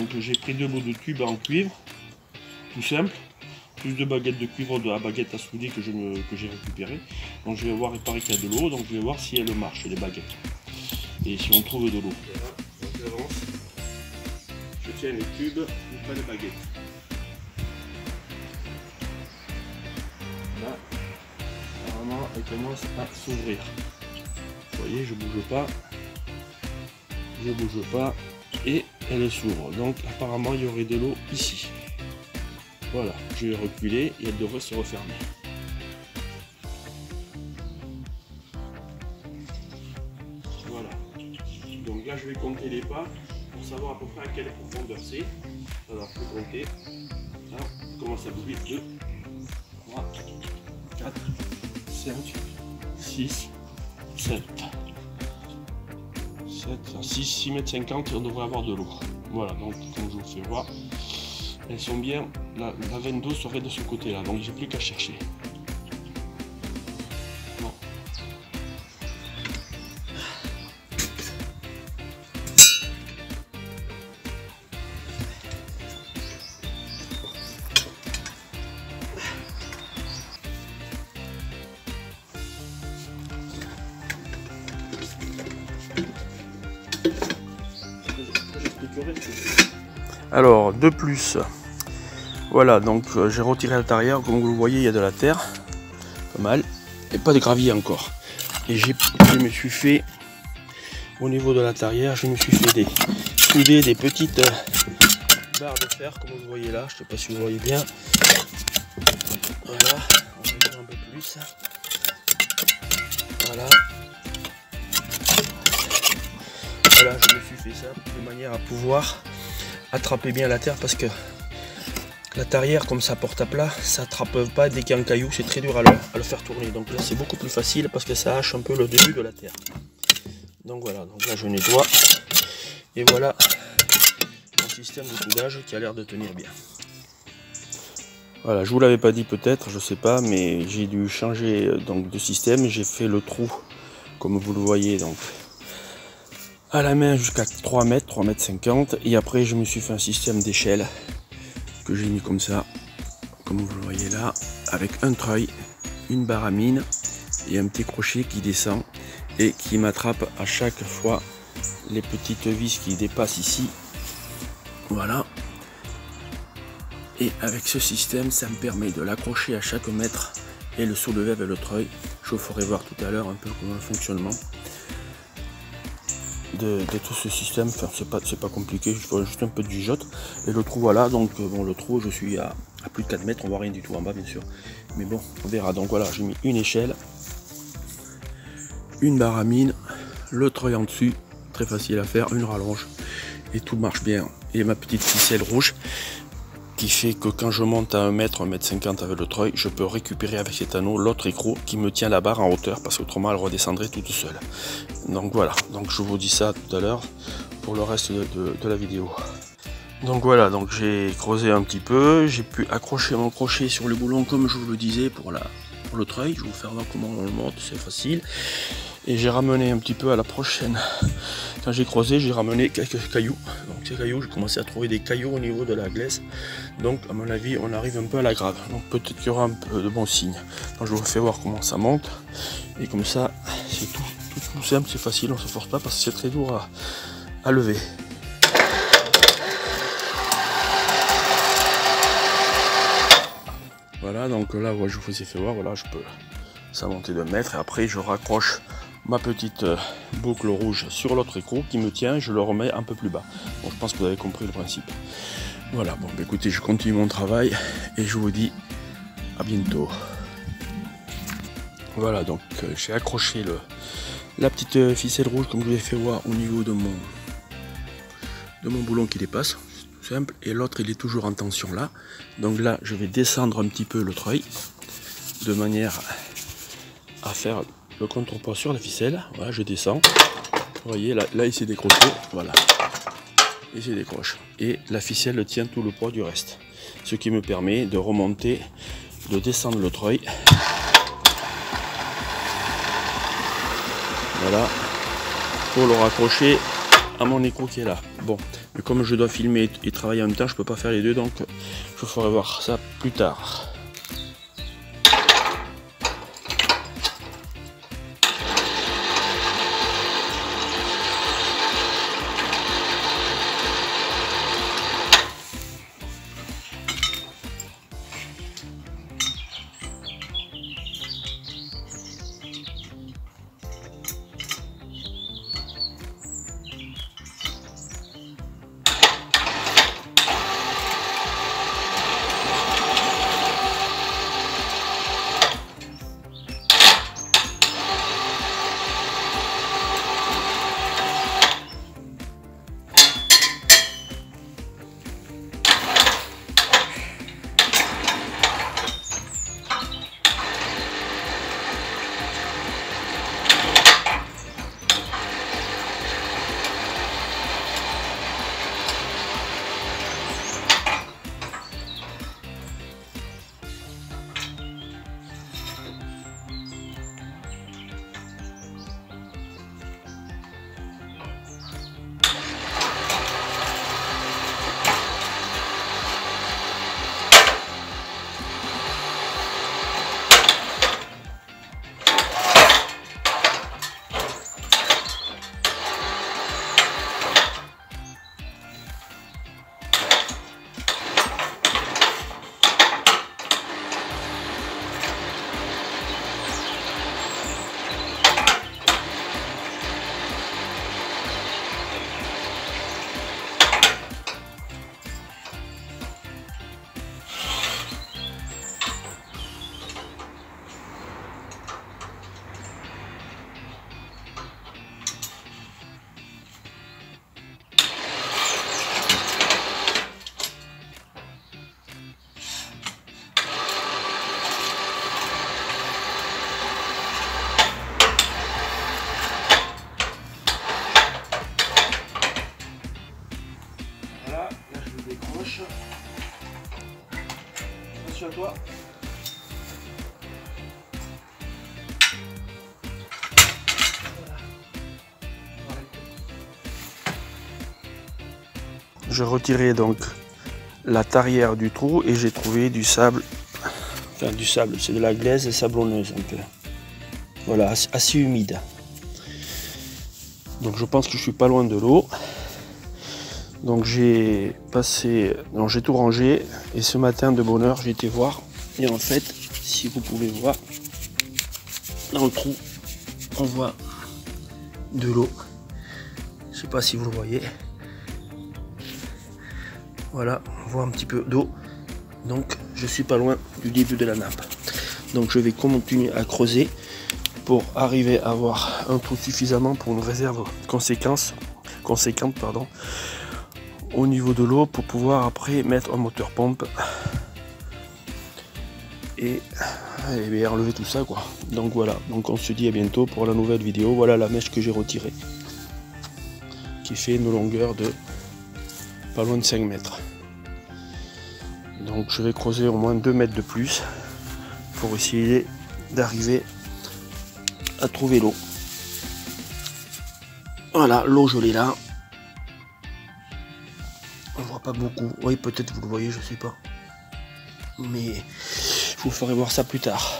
donc j'ai pris de l'eau de tube en cuivre, tout simple, plus de baguettes de cuivre de la baguette à souder que j'ai récupéré. Donc je vais voir, il paraît qu'il y a de l'eau, donc je vais voir si elle marche, les baguettes. Et si on trouve de l'eau. Voilà, donc j'avance. Je tiens les tubes, je prends les baguettes. Là, apparemment, elle commence à s'ouvrir. Vous voyez, je bouge pas, et elle s'ouvre. Donc apparemment, il y aurait de l'eau ici. Voilà, je vais reculer et elle devrait se refermer. Voilà. Donc là, je vais compter les pas pour savoir à peu près à quelle profondeur c'est. Alors, je vais compter. Là, je commence à bouger. 2, 3, 4, 5, 6, 7. 6 mètres 50, on devrait avoir de l'eau. Voilà, donc comme je vous fais voir, elles sont bien, la veine d'eau serait de ce côté là, donc j'ai plus qu'à chercher. Bon. Alors, de plus, voilà, donc j'ai retiré à l'intérieur, comme vous le voyez, il y a de la terre, pas mal, et pas de gravier encore. Et je me suis fait, au niveau de l'intérieur, je me suis fait des petites barres de fer, comme vous voyez là, je ne sais pas si vous voyez bien. Voilà, on va voir un peu plus. Voilà. Voilà, je me suis fait ça de manière à pouvoir attraper bien la terre, parce que la tarière, comme ça porte à plat, ça attrape pas dès qu'il y a un caillou, c'est très dur à le faire tourner. Donc là c'est beaucoup plus facile parce que ça hache un peu le début de la terre. Donc voilà, donc là je nettoie et voilà mon système de coudage qui a l'air de tenir bien. Voilà, je vous l'avais pas dit peut-être, je sais pas, mais j'ai dû changer donc de système. J'ai fait le trou comme vous le voyez, donc à la main jusqu'à 3 mètres, 3 mètres 50, et après je me suis fait un système d'échelle que j'ai mis comme ça, comme vous le voyez là, avec un treuil, une barre à mine et un petit crochet qui descend et qui m'attrape à chaque fois les petites vis qui dépassent ici. Voilà. Et avec ce système, ça me permet de l'accrocher à chaque mètre et le soulever avec le treuil. Je vous ferai voir tout à l'heure un peu comment le fonctionnement de tout ce système. Enfin, c'est pas compliqué, il faut juste un peu de jugeote. Et le trou, voilà, donc bon, le trou, je suis à plus de 4 mètres, on voit rien du tout en bas bien sûr, mais bon, on verra. Donc voilà, j'ai mis une échelle, une barre à mine, le treuil en dessus, très facile à faire, une rallonge, et tout marche bien. Et ma petite ficelle rouge qui fait que quand je monte à 1 mètre, 1 mètre 50 avec le treuil, je peux récupérer avec cet anneau l'autre écrou qui me tient la barre en hauteur, parce qu'autrement elle redescendrait toute seule. Donc voilà, donc je vous dis ça tout à l'heure pour le reste de la vidéo. Donc voilà, donc j'ai creusé un petit peu, j'ai pu accrocher mon crochet sur le boulon comme je vous le disais pour le treuil. Je vais vous faire voir comment on le monte, c'est facile. Et j'ai ramené un petit peu à la prochaine. Quand j'ai creusé, j'ai ramené quelques cailloux. Donc ces cailloux, j'ai commencé à trouver des cailloux au niveau de la glaise. Donc à mon avis, on arrive un peu à la grave. Donc peut-être qu'il y aura un peu de bons signes. Donc je vous fais voir comment ça monte. Et comme ça, c'est tout simple, c'est facile, on ne se force pas parce que c'est très dur à lever. Voilà, donc là, ouais, je vous ai fait voir, voilà, je peux ça monter de mètre. Et après, je raccroche ma petite boucle rouge sur l'autre écrou qui me tient, je le remets un peu plus bas. Bon, je pense que vous avez compris le principe. Voilà, bon, bah, écoutez, je continue mon travail et je vous dis à bientôt. Voilà, donc j'ai accroché la petite ficelle rouge comme je vous ai fait voir au niveau de mon boulon qui dépasse, tout simple, et l'autre il est toujours en tension là. Donc là, je vais descendre un petit peu le treuil de manière à faire le contrepoids sur la ficelle. Voilà, je descends. Vous voyez, là il s'est décroché. Voilà. Il se décroche. Et la ficelle tient tout le poids du reste. Ce qui me permet de remonter, de descendre le treuil. Voilà. Pour le raccrocher à mon écrou qui est là. Bon, Mais comme je dois filmer et travailler en même temps, je peux pas faire les deux, donc je ferai voir ça plus tard. Attention à toi. Je retirais donc la tarière du trou et j'ai trouvé du sable. Enfin du sable, c'est de la glaise sablonneuse un peu. Voilà, assez humide. Donc je pense que je suis pas loin de l'eau. Donc j'ai tout rangé et ce matin de bonne heure j'ai été voir et en fait si vous pouvez voir dans le trou on voit de l'eau. Je sais pas si vous le voyez. Voilà, on voit un petit peu d'eau. Donc je suis pas loin du début de la nappe. Donc je vais continuer à creuser pour arriver à avoir un trou suffisamment pour une réserve conséquente au niveau de l'eau pour pouvoir après mettre un moteur pompe et bien enlever tout ça quoi. Donc voilà, donc on se dit à bientôt pour la nouvelle vidéo. Voilà la mèche que j'ai retirée qui fait une longueur de pas loin de 5 mètres. Donc je vais creuser au moins 2 mètres de plus pour essayer d'arriver à trouver l'eau. Voilà, l'eau je l'ai là. On voit pas beaucoup. Oui, peut-être vous le voyez, je sais pas. Mais je vous ferai voir ça plus tard.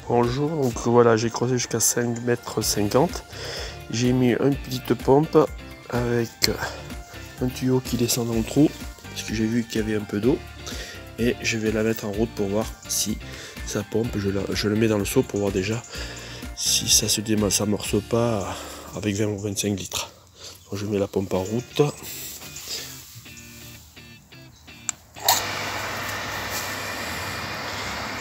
Bonjour, donc voilà, j'ai creusé jusqu'à 5,50 m. J'ai mis une petite pompe avec un tuyau qui descend dans le trou, parce que j'ai vu qu'il y avait un peu d'eau. Et je vais la mettre en route pour voir si ça pompe. Je le mets dans le seau pour voir déjà si ça se désamorce pas avec 20 ou 25 litres. Donc je mets la pompe en route.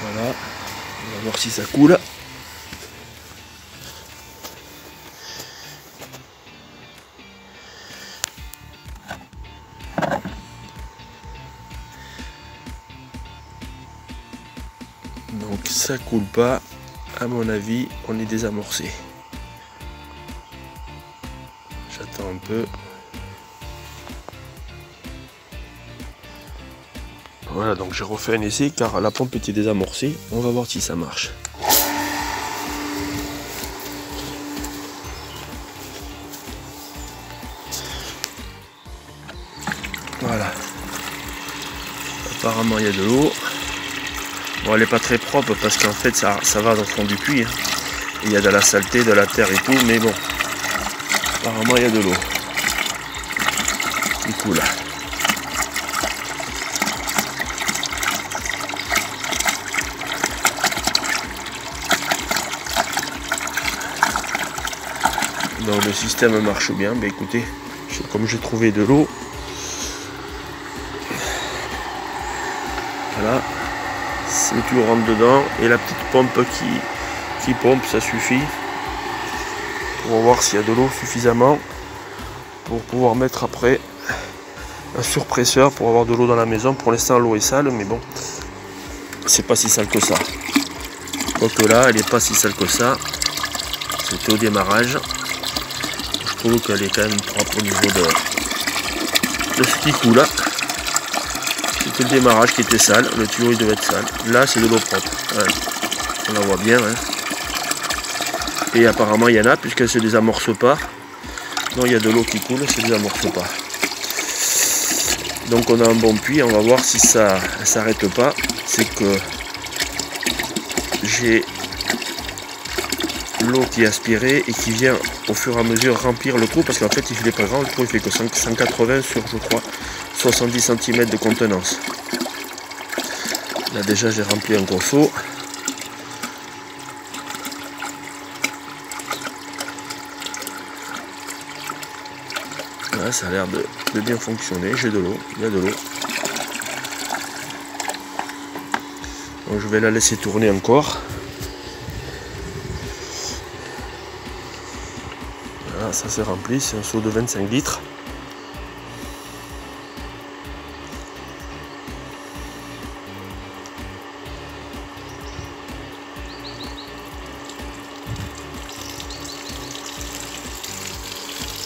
Voilà, on va voir si ça coule. Donc ça coule pas, à mon avis on est désamorcé. J'attends un peu. Voilà, donc j'ai refait un essai car la pompe était désamorcée. On va voir si ça marche. Voilà. Apparemment il y a de l'eau. Bon, elle n'est pas très propre parce qu'en fait ça va dans le fond du puits. Hein. Il y a de la saleté, de la terre et tout, mais bon. Apparemment il y a de l'eau. Du coup là. Donc le système marche bien, mais écoutez, comme j'ai trouvé de l'eau, voilà, le tuyau rentre dedans et la petite pompe qui pompe, ça suffit pour voir s'il y a de l'eau suffisamment pour pouvoir mettre après un surpresseur pour avoir de l'eau dans la maison. Pour l'instant l'eau est sale, mais bon, c'est pas si sale que ça. Quoique là, elle n'est pas si sale que ça, c'était au démarrage. Je trouve qu'elle est quand même propre au niveau de ce qui coule là. C'était le démarrage qui était sale, le tuyau il devait être sale. Là c'est de l'eau propre, ouais. On la voit bien. Hein. Et apparemment il y en a puisqu'elle ne se désamorce pas. Non, il y a de l'eau qui coule, elle ne se désamorce pas. Donc on a un bon puits, on va voir si ça ne s'arrête pas. C'est que j'ai l'eau qui est aspirée et qui vient au fur et à mesure remplir le trou parce qu'en fait il est pas grand, le trou il fait que 180 sur je crois 70 cm de contenance. Là déjà j'ai rempli un gros seau. Là, ça a l'air de bien fonctionner, j'ai de l'eau, il y a de l'eau. Donc je vais la laisser tourner encore. Voilà, ça c'est rempli, c'est un seau de 25 litres.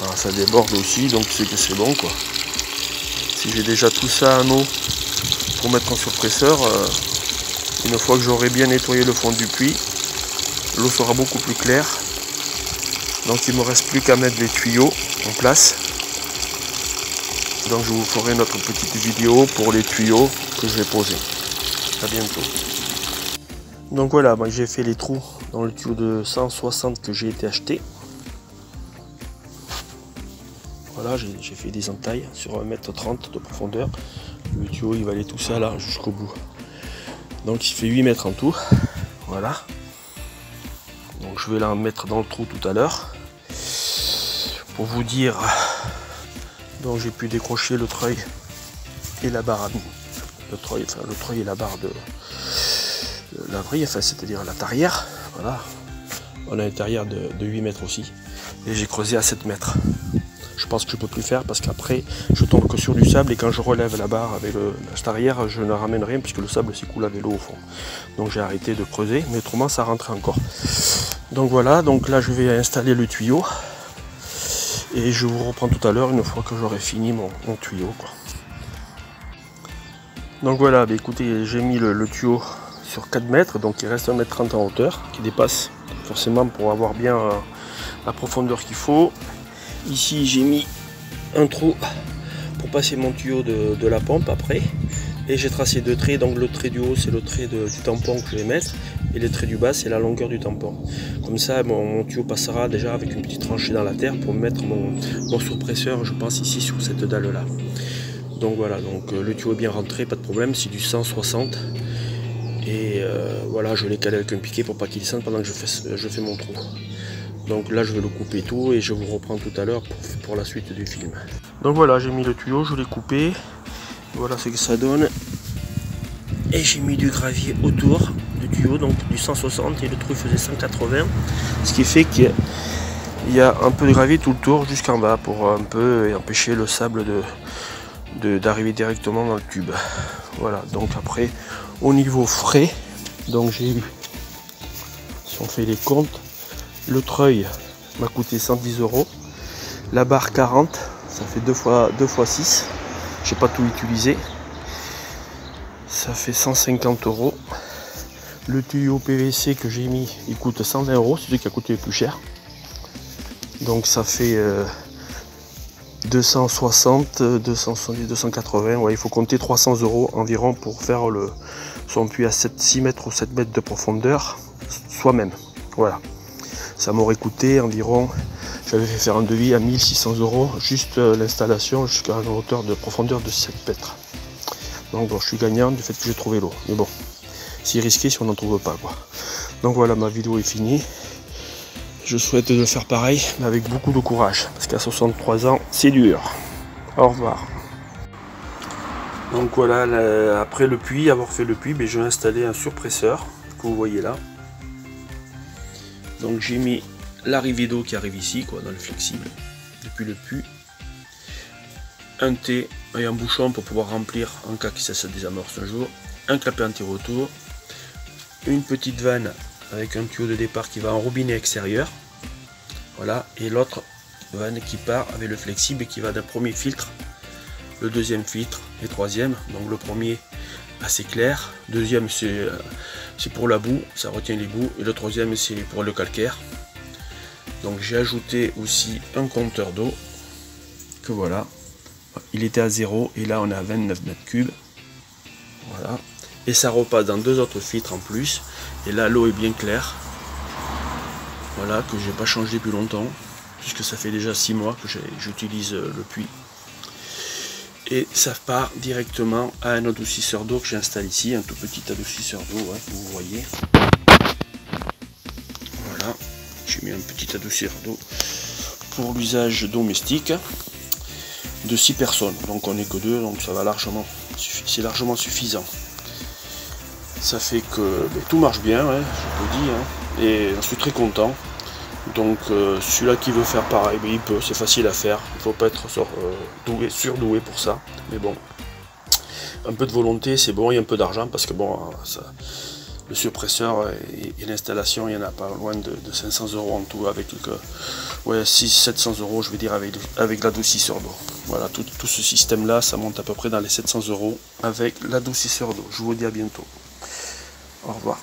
Alors, ça déborde aussi, donc c'est que c'est bon quoi. Si j'ai déjà tout ça en eau pour mettre en surpresseur, une fois que j'aurai bien nettoyé le fond du puits, l'eau sera beaucoup plus claire. Donc il ne me reste plus qu'à mettre les tuyaux en place. Donc je vous ferai notre petite vidéo pour les tuyaux que je vais poser. À bientôt. Donc voilà, j'ai fait les trous dans le tuyau de 160 que j'ai été acheté. Voilà, j'ai fait des entailles sur 1,30 m de profondeur. Le tuyau il va aller tout ça là jusqu'au bout. Donc il fait 8 mètres en tout. Voilà. Donc je vais la mettre dans le trou tout à l'heure. Pour vous dire, donc j'ai pu décrocher le treuil et la barre à le treuil et la barre de la vrille, enfin c'est-à-dire la tarière. Voilà. On a une tarière de 8 mètres aussi. Et j'ai creusé à 7 mètres. Je pense que je peux plus faire parce qu'après je tombe que sur du sable et quand je relève la barre avec la tarière je ne ramène rien puisque le sable s'écoule avec l'eau au fond. Donc j'ai arrêté de creuser, mais autrement ça rentrait encore. Donc voilà, donc là je vais installer le tuyau et je vous reprends tout à l'heure une fois que j'aurai fini mon tuyau quoi. Donc voilà, écoutez, j'ai mis le tuyau sur 4 mètres, donc il reste 1,30 m en hauteur qui dépasse forcément pour avoir bien la profondeur qu'il faut. Ici j'ai mis un trou pour passer mon tuyau de la pompe après et j'ai tracé deux traits, donc le trait du haut c'est le trait du tampon que je vais mettre et le trait du bas c'est la longueur du tampon. Comme ça mon tuyau passera déjà avec une petite tranchée dans la terre pour mettre mon surpresseur, je pense ici sur cette dalle là. Donc voilà, donc le tuyau est bien rentré, pas de problème, c'est du 160 et voilà, je l'ai calé avec un piquet pour pas qu'il descende pendant que je fais mon trou. Donc là je vais le couper tout et je vous reprends tout à l'heure pour la suite du film. Donc voilà, j'ai mis le tuyau, je l'ai coupé. Voilà ce que ça donne. Et j'ai mis du gravier autour du tuyau, donc du 160 et le trou faisait 180. Ce qui fait qu'il y a un peu de gravier tout le tour jusqu'en bas pour un peu empêcher le sable d'arriver directement dans le tube. Voilà, donc après au niveau frais, donc j'ai eu, si on fait les comptes, le treuil m'a coûté 110 €, la barre 40, ça fait 2 fois 6, j'ai pas tout utilisé, ça fait 150 €. Le tuyau PVC que j'ai mis il coûte 120 €, c'est celui qui a coûté le plus cher, donc ça fait 260, 270, 280, ouais, il faut compter 300 € environ pour faire son puits à 6 mètres ou 7 mètres de profondeur soi-même. Voilà, ça m'aurait coûté environ, j'avais fait faire un devis à 1600 € juste l'installation jusqu'à une hauteur de profondeur de 7 mètres. Donc bon, je suis gagnant du fait que j'ai trouvé l'eau, mais bon, c'est risqué si on n'en trouve pas, quoi. Donc voilà, ma vidéo est finie. Je souhaite de faire pareil, mais avec beaucoup de courage, parce qu'à 63 ans, c'est dur. Au revoir. Donc voilà, après le puits, avoir fait le puits, je vais installer un surpresseur, que vous voyez là. Donc j'ai mis l'arrivée d'eau qui arrive ici, quoi, dans le flexible, depuis le puits. Un T et un bouchon pour pouvoir remplir en cas que ça se désamorce un jour. Un clapet anti-retour. Une petite vanne avec un tuyau de départ qui va en robinet extérieur. Voilà, et l'autre vanne qui part avec le flexible et qui va d'un premier filtre, le deuxième filtre et troisième. Donc le premier assez clair, deuxième c'est pour la boue, ça retient les boues, et le troisième c'est pour le calcaire. Donc j'ai ajouté aussi un compteur d'eau, que voilà, il était à 0 et là on est à 29 mètres cubes. Voilà, et ça repasse dans deux autres filtres en plus, et là l'eau est bien claire. Voilà, que j'ai pas changé depuis longtemps, puisque ça fait déjà 6 mois que j'utilise le puits. Et ça part directement à un adoucisseur d'eau que j'installe ici, un tout petit adoucisseur d'eau, ouais, que vous voyez. Voilà, j'ai mis un petit adoucisseur d'eau pour l'usage domestique de 6 personnes. Donc on n'est que 2, donc ça va largement, c'est largement suffisant. Ça fait que tout marche bien, hein, je vous dis, hein, et je suis très content. Donc celui-là qui veut faire pareil, il peut, c'est facile à faire, il ne faut pas être surdoué pour ça, mais bon, un peu de volonté c'est bon, et un peu d'argent, parce que bon, le surpresseur et l'installation, il n'y en a pas loin de 500 € en tout, avec ouais, 600-700 € je vais dire, avec l'adoucisseur d'eau. Voilà, tout ce système là, ça monte à peu près dans les 700 € avec l'adoucisseur d'eau. Je vous dis à bientôt, au revoir.